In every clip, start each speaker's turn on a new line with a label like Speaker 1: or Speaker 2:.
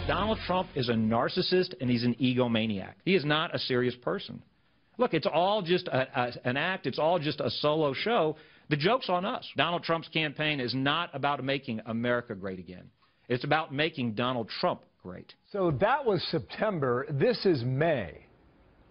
Speaker 1: Donald Trump is a narcissist and he's an egomaniac. He is not a serious person. Look, it's all just an act. It's all just a solo show. The joke's on us. Donald Trump's campaign is not about making America great again. It's about making Donald Trump great.
Speaker 2: So that was September. This is May.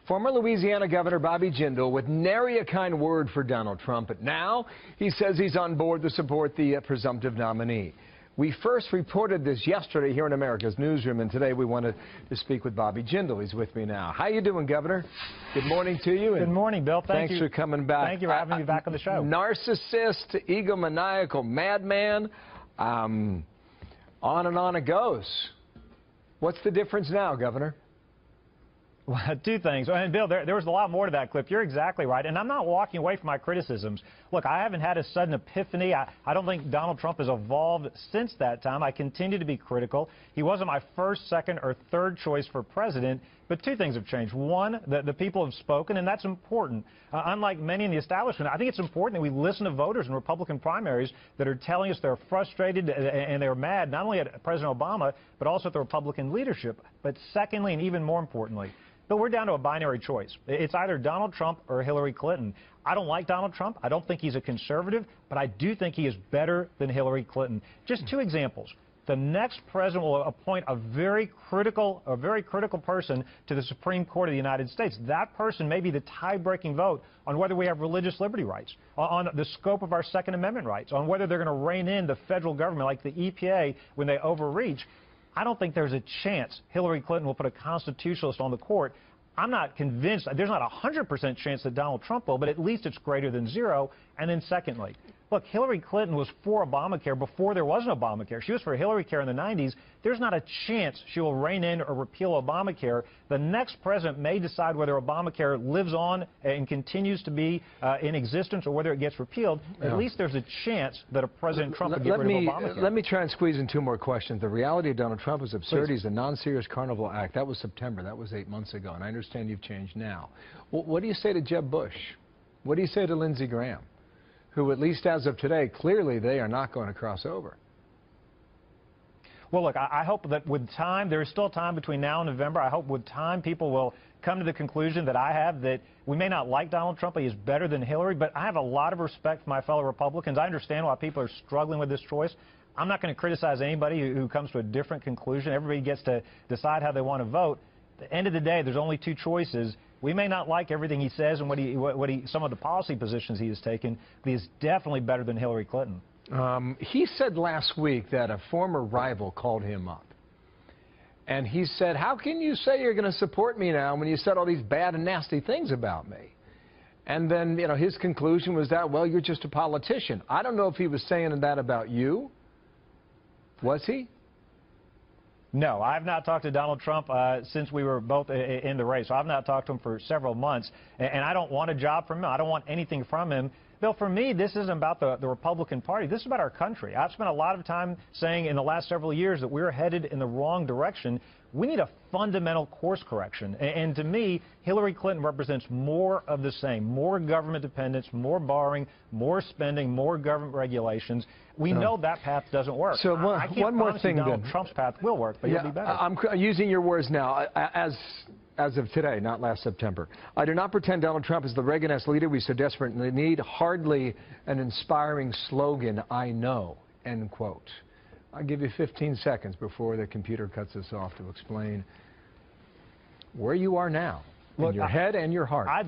Speaker 2: Former Louisiana Governor Bobby Jindal with nary a kind word for Donald Trump, but now he says he's on board to support the presumptive nominee. We first reported this yesterday here in America's Newsroom, and today we wanted to speak with Bobby Jindal. He's with me now. How you doing, Governor? Good morning to you.
Speaker 3: Good morning, Bill.
Speaker 2: Thanks for coming back.
Speaker 3: Thank you for having me back on the show.
Speaker 2: Narcissist, egomaniacal, madman, on and on it goes. What's the difference now, Governor?
Speaker 3: Well, two things. And Bill, there was a lot more to that clip. You're exactly right. And I'm not walking away from my criticisms. Look, I haven't had a sudden epiphany. I don't think Donald Trump has evolved since that time. I continue to be critical. He wasn't my first, second, or third choice for president. But two things have changed. One, the people have spoken, and that's important. Unlike many in the establishment, I think it's important that we listen to voters in Republican primaries that are telling us they're frustrated and they're mad, not only at President Obama, but also at the Republican leadership. But secondly, and even more importantly, but we're down to a binary choice. It's either Donald Trump or Hillary Clinton. I don't like Donald Trump. I don't think he's a conservative, but I do think he is better than Hillary Clinton. Just two examples. The next president will appoint a very critical person to the Supreme Court of the United States. That person may be the tie-breaking vote on whether we have religious liberty rights, on the scope of our Second Amendment rights, on whether they're going to rein in the federal government like the EPA when they overreach. I don't think there's a chance Hillary Clinton will put a constitutionalist on the court. I'm not convinced. There's not a 100% chance that Donald Trump will, but at least it's greater than zero. And then secondly, look, Hillary Clinton was for Obamacare before there was an Obamacare. She was for Hillary Care in the 90s. There's not a chance she will rein in or repeal Obamacare. The next president may decide whether Obamacare lives on and continues to be in existence or whether it gets repealed. At least there's a chance that a President Trump will get rid of Obamacare.
Speaker 2: Let me try and squeeze in two more questions. The reality of Donald Trump is absurd.
Speaker 3: Please.
Speaker 2: He's a non-serious carnival act. That was September. That was 8 months ago. And I understand you've changed now. What do you say to Jeb Bush? What do you say to Lindsey Graham, who, at least as of today, clearly they are not going to cross over?
Speaker 3: Well, look, I hope that with time, there is still time between now and November. I hope with time people will come to the conclusion that I have, that we may not like Donald Trump, but he is better than Hillary, but I have a lot of respect for my fellow Republicans. I understand why people are struggling with this choice. I'm not going to criticize anybody who comes to a different conclusion. Everybody gets to decide how they want to vote. At the end of the day, there's only two choices. We may not like everything he says and some of the policy positions he has taken, but he is definitely better than Hillary Clinton.
Speaker 2: He said last week that a former rival called him up. And he said, how can you say you're going to support me now when you said all these bad and nasty things about me? And then, you know, his conclusion was that, well, you're just a politician. I don't know if he was saying that about you. Was he?
Speaker 3: No, I have not talked to Donald Trump since we were both in the race. So I've not talked to him for several months, and I don't want a job from him. I don't want anything from him. Bill, for me, this isn't about the Republican Party. This is about our country. I've spent a lot of time saying in the last several years that we're headed in the wrong direction. We need a fundamental course correction. And to me, Hillary Clinton represents more of the same, more government dependence, more borrowing, more spending, more government regulations. We know that path doesn't work.
Speaker 2: So one more thing,
Speaker 3: Donald Trump's path will work, but it'll be better.
Speaker 2: I'm using your words now as of today, not last September. I do not pretend Donald Trump is the Reagan-esque leader we so desperately need. Hardly an inspiring slogan, I know, end quote. I'll give you 15 seconds before the computer cuts us off to explain where you are now, in your head and your heart.
Speaker 3: I'd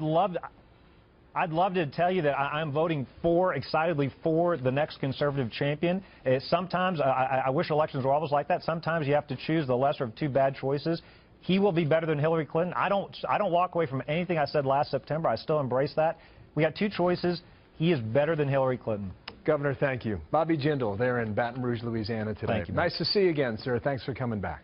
Speaker 3: love to tell you that I'm voting excitedly for the next conservative champion. Sometimes, I wish elections were always like that. Sometimes you have to choose the lesser of two bad choices. He will be better than Hillary Clinton. I don't walk away from anything I said last September. I still embrace that. We got two choices. He is better than Hillary Clinton.
Speaker 2: Governor, thank you. Bobby Jindal there in Baton Rouge, Louisiana today.
Speaker 3: Thank you,
Speaker 2: nice to see you again, sir. Thanks for coming back.